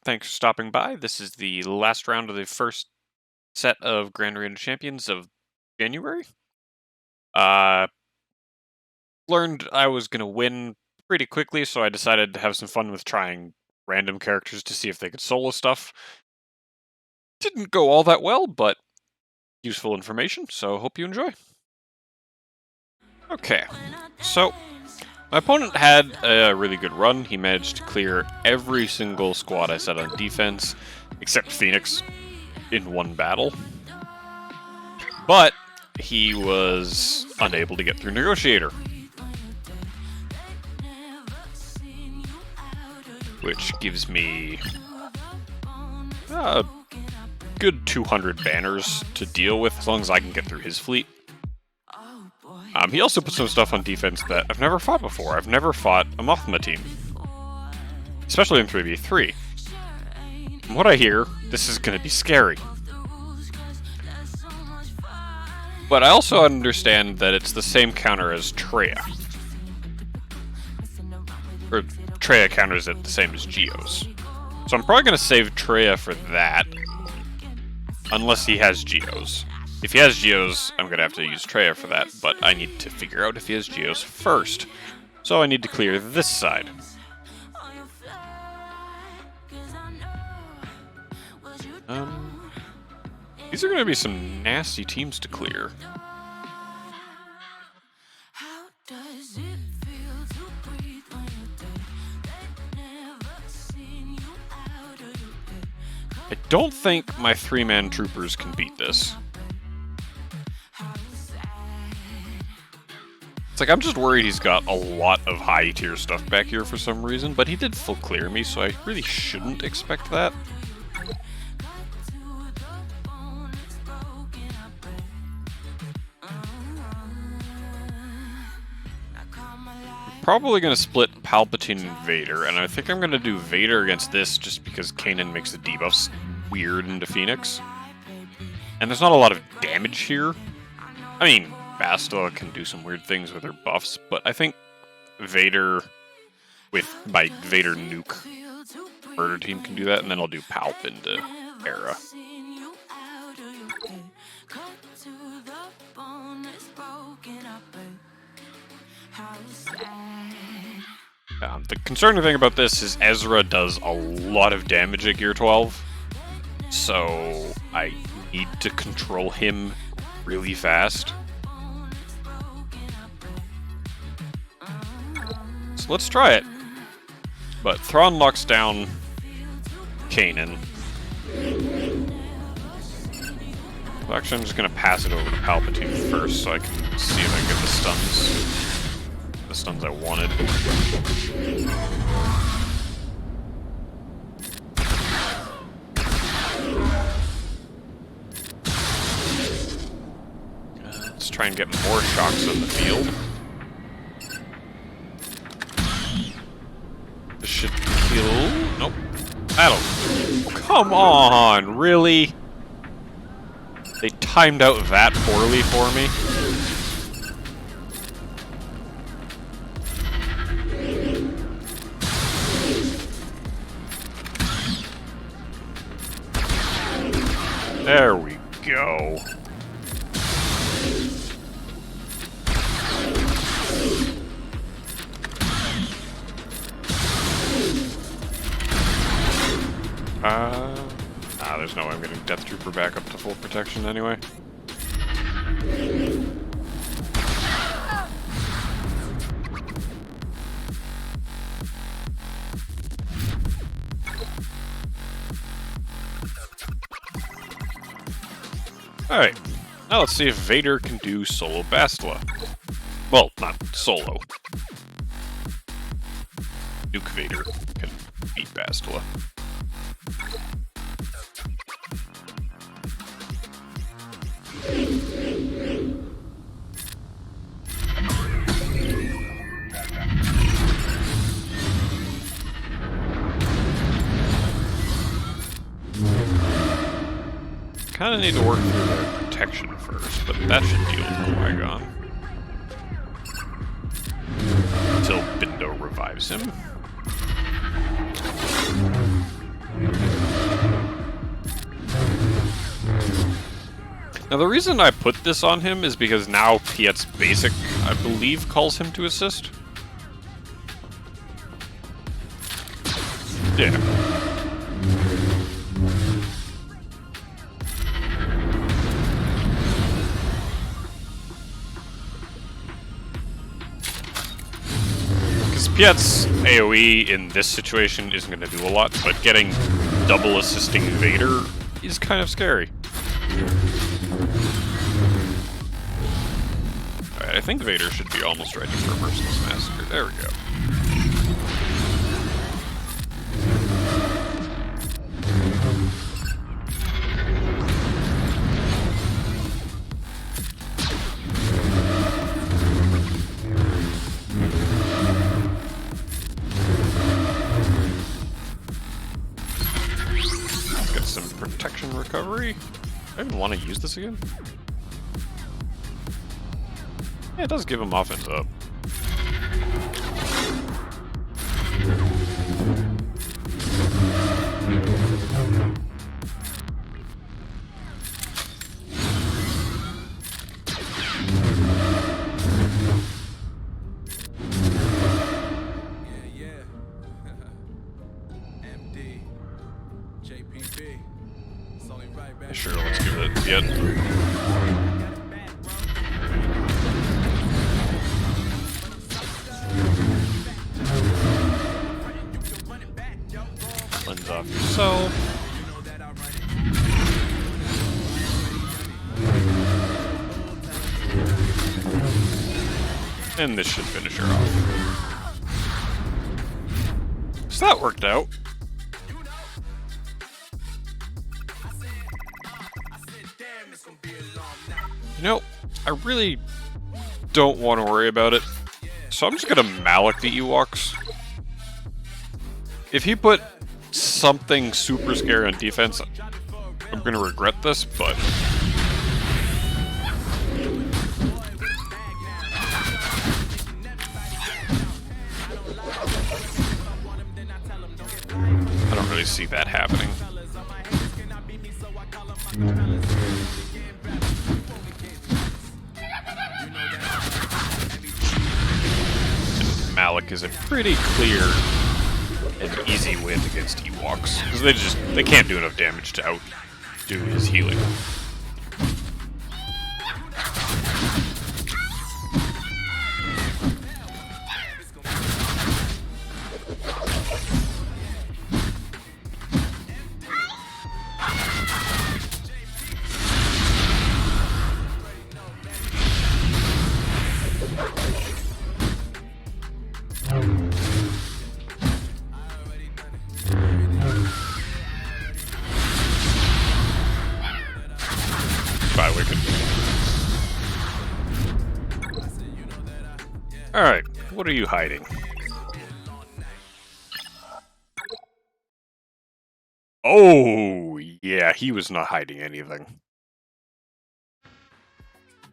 thanks for stopping by. This is the last round of the first set of Grand Arena Champions of January. Uh, Learned I was going to win pretty quickly, so I decided to have some fun with trying random characters to see if they could solo stuff. Didn't go all that well, but useful information, so hope you enjoy. Okay, so my opponent had a really good run. He managed to clear every single squad I set on defense, except Phoenix, in one battle. But he was unable to get through Negotiator, which gives me a good 200 banners to deal with, as long as I can get through his fleet. He also put some stuff on defense that I've never fought before. I've never fought a Mothma team, especially in 3v3. From what I hear, this is going to be scary. But I also understand that it's the same counter as Treya. Or Treya counters it the same as Geos. So I'm probably going to save Treya for that, unless he has Geos. If he has Geos, I'm going to have to use Treya for that, but I need to figure out if he has Geos first. So I need to clear this side. These are going to be some nasty teams to clear. I don't think my 3-man troopers can beat this. It's like, I'm just worried he's got a lot of high tier stuff back here for some reason, but he did full clear me, so I really shouldn't expect that. Probably going to split Palpatine and Vader, and I think I'm going to do Vader against this just because Kanan makes the debuffs weird into Phoenix. And there's not a lot of damage here. I mean, Bastila can do some weird things with her buffs, but I think Vader with my Vader nuke murder team can do that, and then I'll do Palp into Hera. The concerning thing about this is Ezra does a lot of damage at Gear 12, so I need to control him really fast. So let's try it. But Thrawn locks down Kanan. Well, actually, I'm just going to pass it over to Palpatine first so I can see if I can get the stuns. The stuns I wanted. Let's try and get more shocks on the field. This should kill. Nope. That'll. Come on, really? They timed out that poorly for me. There we go. There's no way I'm getting Death Trooper back up to full protection anyway. Alright, now let's see if Vader can do solo Bastila. Well, not solo. Nuke Vader can beat Bastila. Kinda need to work through their protection first, but that should deal with Qui-Gon. Until Bindo revives him. Now the reason I put this on him is because now Piet's basic, I believe, calls him to assist. Yeah. Because Piet's AoE in this situation isn't going to do a lot, but getting double assisting Vader is kind of scary. Alright, I think Vader should be almost ready for a Merciless Massacre. There we go. Get some protection recovery. I even want to use this again. Yeah, it does give him offense up. Sure, let's give it a hit. Cleanse off yourself. And this should finish her off. So that worked out. You know, I really don't want to worry about it, so I'm just gonna Malik the Ewoks. If he put something super scary on defense, I'm gonna regret this, but... I don't really see that happening. Malik is a pretty clear and easy win against Ewoks, because they can't do enough damage to outdo his healing. Alright, what are you hiding? Oh, yeah, he was not hiding anything.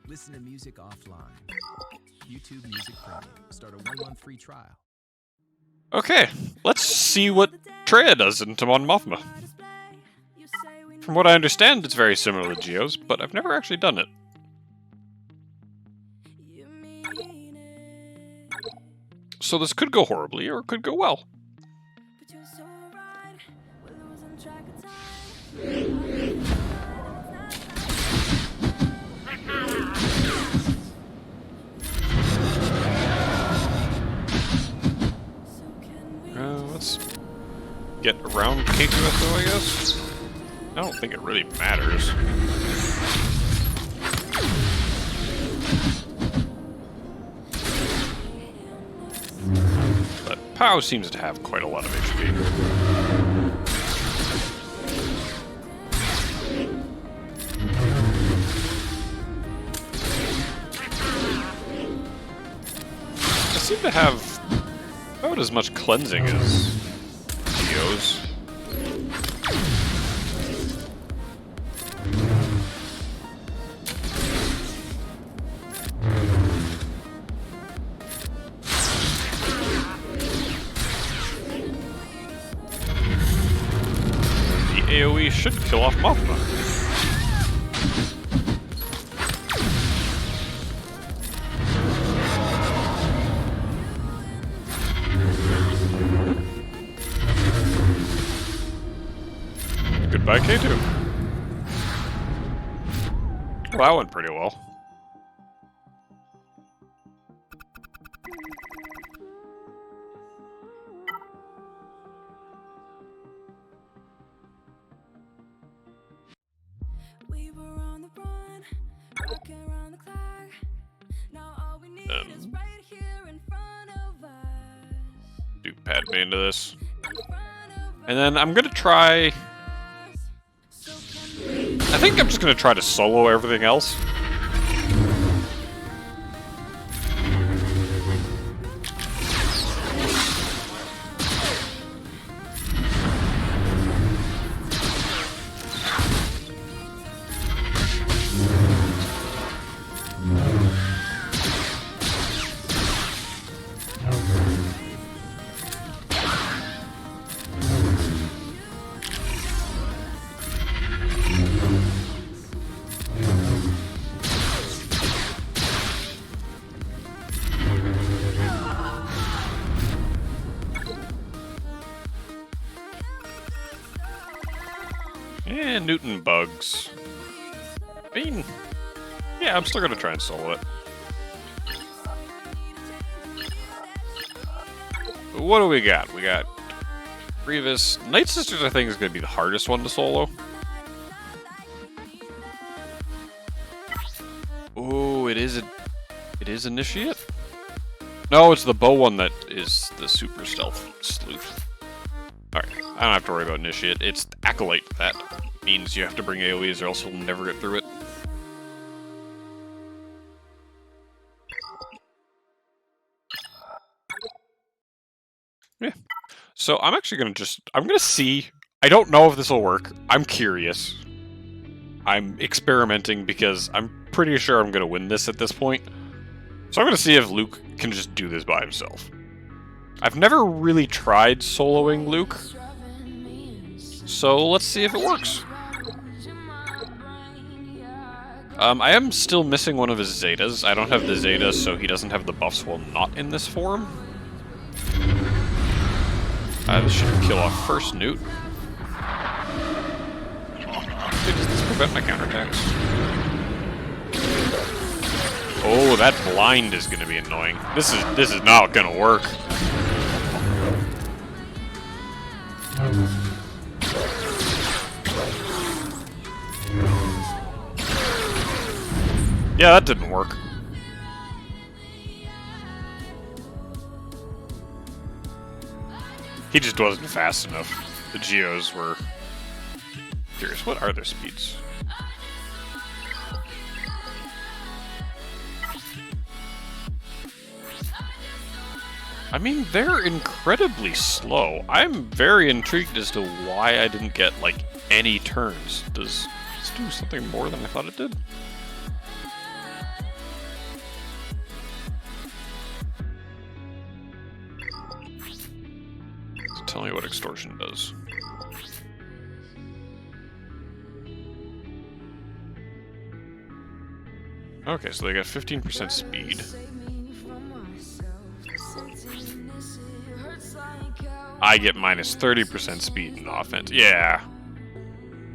Listen to music offline. YouTube Music Premium. Start a 1-month free trial. Okay, let's see what Traya does in Mon Mothma. From what I understand, it's very similar to Geo's, but I've never actually done it. So this could go horribly, or it could go well. Let's get around K2SO, I guess. I don't think it really matters. But Pow seems to have quite a lot of HP. I seem to have about as much cleansing as Geo's. The AoE should kill off Mothma. Goodbye, K2. Well, that went pretty well. We were on the run, rocking around the clock. Now all we need is right here in front of us. Do Padme into this. In front of And then I'm gonna try... us. So come I think I'm just gonna try to solo everything else. And Newton bugs. I mean, yeah, I'm still gonna try and solo it. What do we got? We got Grievous. Night Sisters, I think, is gonna be the hardest one to solo. Oh, it is Initiate? No, it's the bow one that is the super stealth sleuth. Alright, I don't have to worry about Initiate. It's Acolyte. That means you have to bring AoEs or else you'll never get through it. Yeah. So I'm actually I'm gonna see. I don't know if this will work. I'm curious. I'm experimenting because I'm pretty sure I'm gonna win this at this point. So I'm gonna see if Luke can just do this by himself. I've never really tried soloing Luke, so let's see if it works. I am still missing one of his Zetas. I don't have the Zeta, so he doesn't have the buffs while not in this form. This should kill off first Newt. Hey, does this prevent my counterattacks? Oh, that blind is going to be annoying. This is not going to work. Yeah, that didn't work. He just wasn't fast enough. The Geos were... Curious, what are their speeds? I mean, they're incredibly slow. I'm very intrigued as to why I didn't get, like, any turns. Does this do something more than I thought it did? So tell me what extortion does. Okay, so they got 15% speed. I get minus 30% speed in offense. Yeah.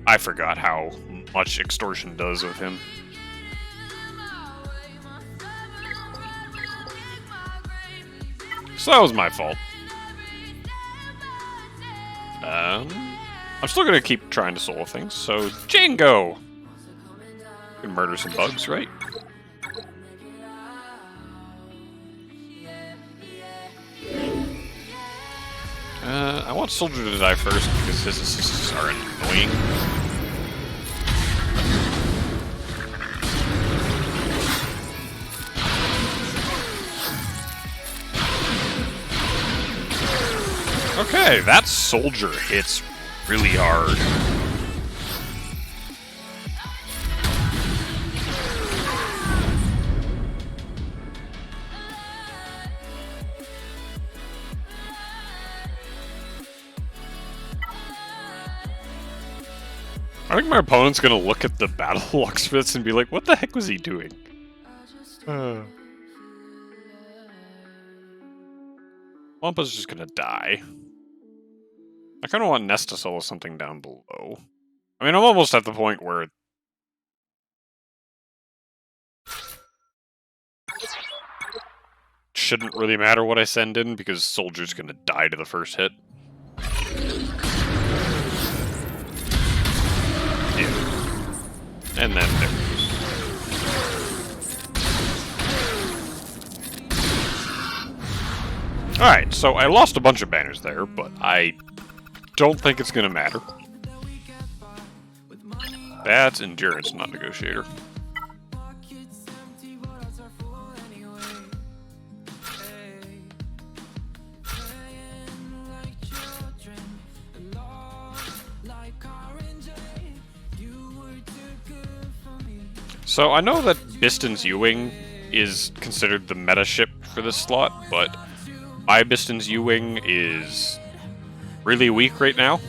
I forgot how much extortion does with him. So that was my fault. I'm still gonna keep trying to solo things, so Django! Can murder some bugs, right? I want Soldier to die first because his assists are annoying. Okay, that Soldier hits really hard. I think my opponent's gonna look at the battle locksmiths and be like, what the heck was he doing? Wampa's just gonna die. I kinda want Nest to solo something down below. I mean, I'm almost at the point where shouldn't really matter what I send in, because Soldier's gonna die to the first hit. Yeah. And then there. Alright, so I lost a bunch of banners there, but I don't think it's gonna matter. That's endurance, not negotiator. So I know that Biston's U-Wing is considered the meta ship for this slot, but my Biston's U-Wing is really weak right now.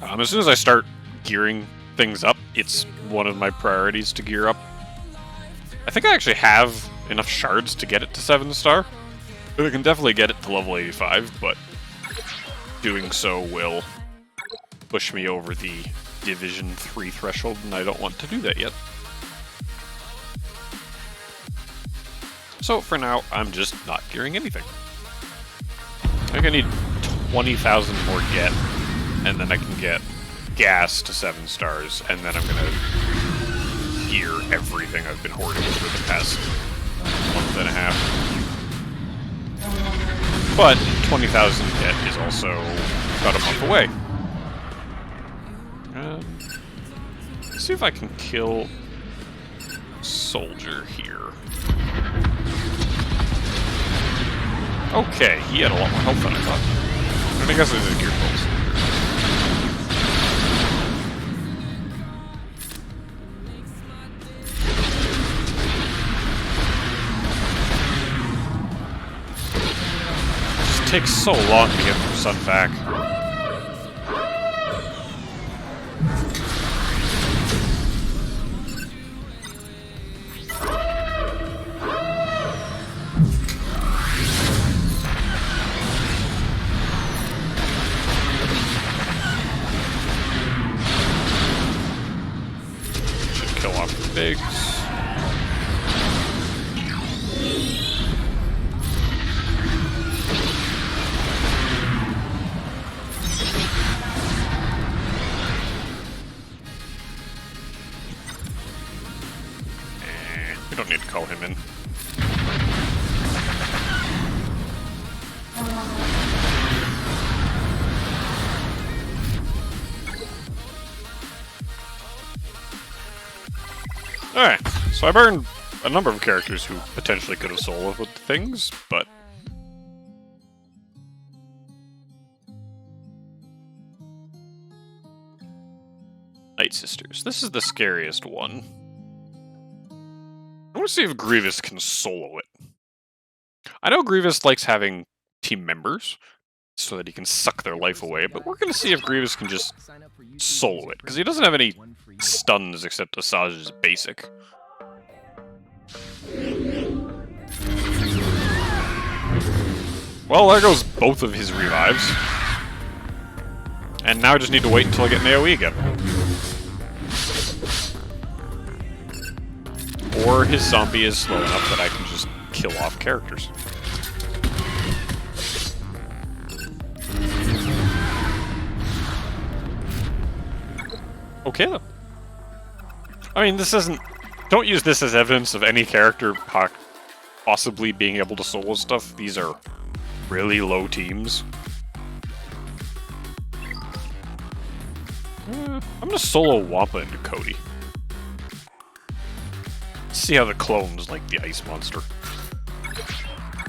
As soon as I start gearing things up, it's one of my priorities to gear up. I think I actually have enough shards to get it to 7-star. I can definitely get it to level 85, but doing so will push me over the Division 3 threshold, and I don't want to do that yet. So for now, I'm just not gearing anything. I think I need 20,000 more get, and then I can get gas to 7 stars, and then I'm gonna gear everything I've been hoarding for the past month and a half. But 20,000 get is also about a month away. Let's see if I can kill Soldier here. Okay, he had a lot more health than I thought. I guess it was a gear pulse. It just takes so long to get from Sun back. Bigs. We don't need to call him in. Alright, so I burned a number of characters who potentially could have soloed with things, but... Night Sisters. This is the scariest one. I want to see if Grievous can solo it. I know Grievous likes having team members, so that he can suck their life away, but we're going to see if Grievous can just solo it, because he doesn't have any stuns except Asajj's basic. Well, there goes both of his revives. And now I just need to wait until I get an AoE again. Or his zombie is slow enough that I can just kill off characters. Okay, then. I mean, this isn't... Don't use this as evidence of any character possibly being able to solo stuff. These are really low teams. I'm gonna solo Wampa into Cody. See how the clones like the ice monster.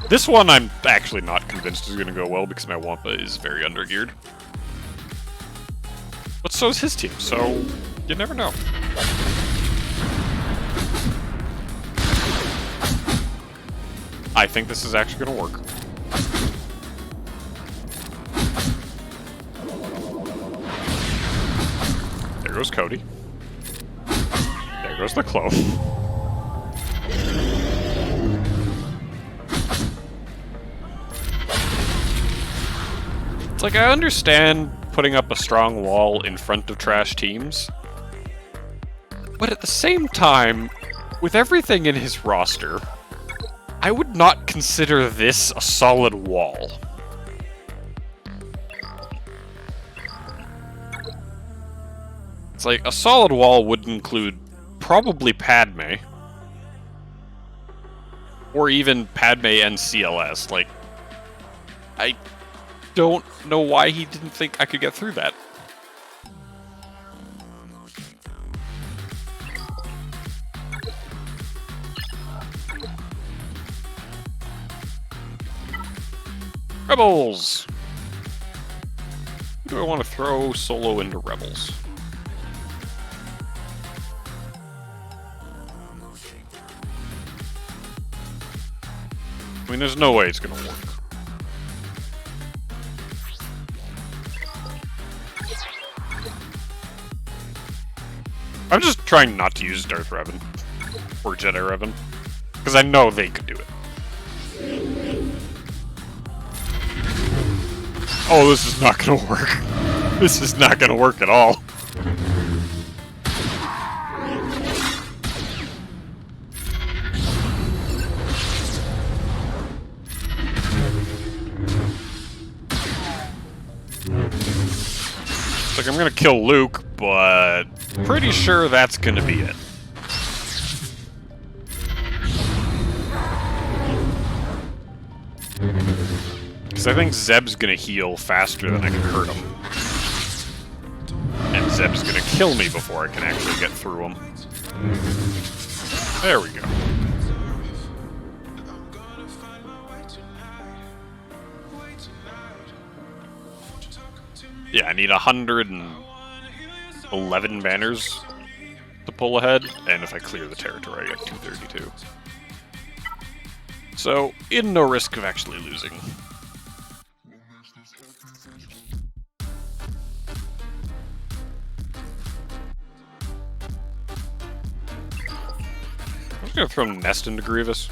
This one I'm actually not convinced is gonna go well because my Wampa is very undergeared. But so is his team, so you never know. I think this is actually gonna work. There goes Cody. There goes the clone. It's like, I understand of putting up a strong wall in front of trash teams. But at the same time, with everything in his roster, I would not consider this a solid wall. It's like, a solid wall would include probably Padme. Or even Padme and CLS. Like, I don't know why he didn't think I could get through that. Rebels! Who do I want to throw solo into Rebels? I mean, there's no way it's gonna work. I'm just trying not to use Darth Revan. Or Jedi Revan. Because I know they could do it. Oh, this is not gonna work. This is not gonna work at all. It's like I'm gonna kill Luke, but pretty sure that's gonna be it. Because I think Zeb's gonna heal faster than I can hurt him. And Zeb's gonna kill me before I can actually get through him. There we go. Yeah, I need 111 banners to pull ahead, and if I clear the territory, I get 232. So, in no risk of actually losing. I'm just gonna throw Nest into Grievous.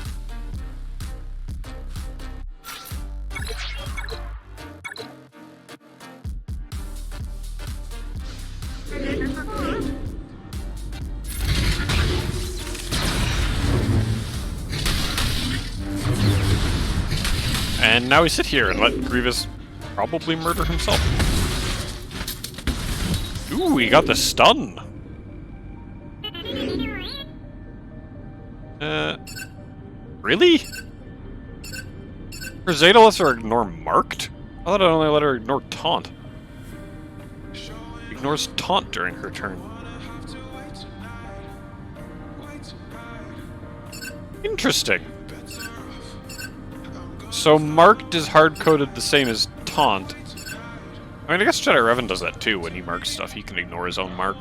And now we sit here and let Grievous probably murder himself. Ooh, he got the stun! Really? For Zeta lets her ignore Marked? I thought I only let her ignore Taunt. Ignores Taunt during her turn. Interesting. So Marked is hard-coded the same as Taunt. I mean, I guess Jedi Revan does that too. When he marks stuff, he can ignore his own mark.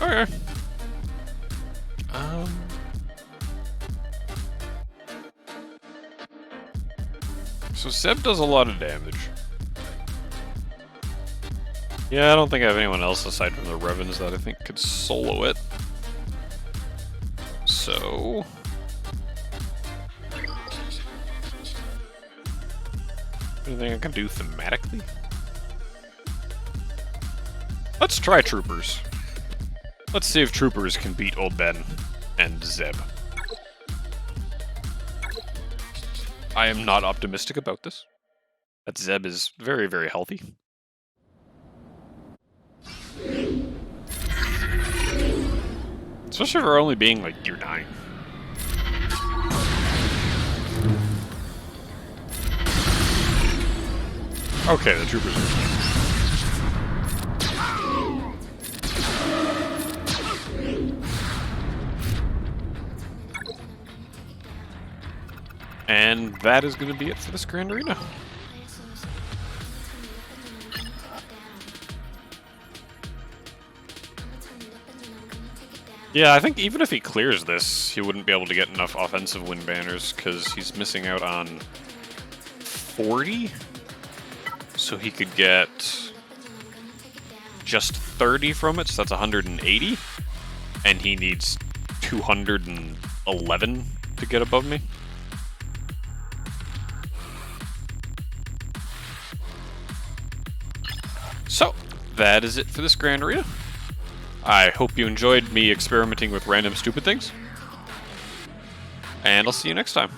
Okay. So Zeb does a lot of damage. Yeah, I don't think I have anyone else aside from the Revens that I think could solo it. So... anything I can do thematically? Let's try Troopers. Let's see if Troopers can beat Old Ben and Zeb. I am not optimistic about this. That Zeb is very, very healthy. Especially for only being like Gear 9. Okay, the Troopers are... And that is going to be it for this Grand Arena. Yeah, I think even if he clears this, he wouldn't be able to get enough offensive win banners because he's missing out on 40. So he could get just 30 from it, so that's 180. And he needs 211 to get above me. So, that is it for this Grand Arena. I hope you enjoyed me experimenting with random stupid things. And I'll see you next time.